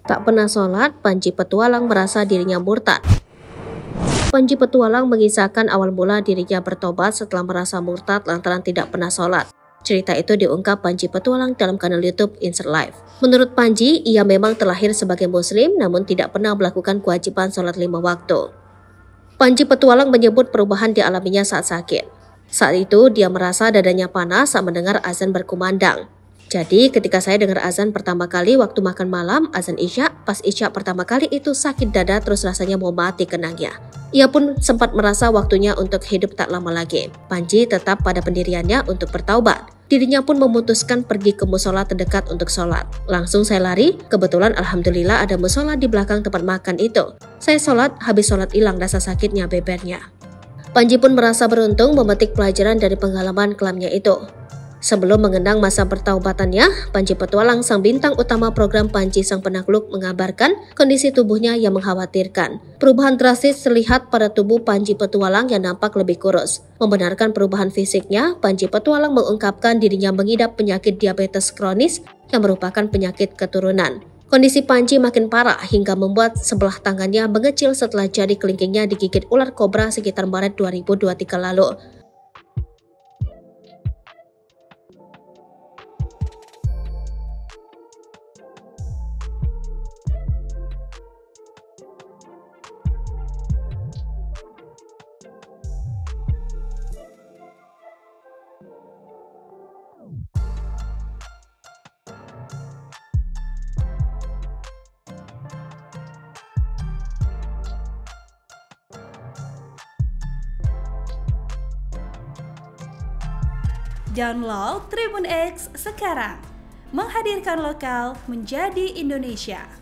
Tak pernah sholat, Panji Petualang merasa dirinya murtad. Panji Petualang mengisahkan awal mula dirinya bertobat setelah merasa murtad lantaran tidak pernah sholat. Cerita itu diungkap Panji Petualang dalam kanal YouTube Insert Life. Menurut Panji, ia memang terlahir sebagai muslim namun tidak pernah melakukan kewajiban sholat 5 waktu. Panji Petualang menyebut perubahan dialaminya saat sakit. Saat itu, dia merasa dadanya panas saat mendengar azan berkumandang. Jadi, ketika saya dengar azan pertama kali waktu makan malam, azan Isya, pas Isya pertama kali itu sakit dada terus rasanya mau mati kenangnya. Ia pun sempat merasa waktunya untuk hidup tak lama lagi. Panji tetap pada pendiriannya untuk bertaubat. Dirinya pun memutuskan pergi ke musola terdekat untuk sholat. Langsung saya lari, kebetulan alhamdulillah ada musola di belakang tempat makan itu. Saya sholat, habis sholat hilang rasa sakitnya bebernya. Panji pun merasa beruntung memetik pelajaran dari pengalaman kelamnya itu. Sebelum mengenang masa pertaubatannya, Panji Petualang sang bintang utama program Panji Sang Penakluk mengabarkan kondisi tubuhnya yang mengkhawatirkan. Perubahan drastis terlihat pada tubuh Panji Petualang yang nampak lebih kurus. Membenarkan perubahan fisiknya, Panji Petualang mengungkapkan dirinya mengidap penyakit diabetes kronis yang merupakan penyakit keturunan. Kondisi Panji makin parah hingga membuat sebelah tangannya mengecil setelah jari kelingkingnya digigit ular kobra sekitar Maret 2023 lalu. Download Tribun X sekarang, menghadirkan lokal menjadi Indonesia.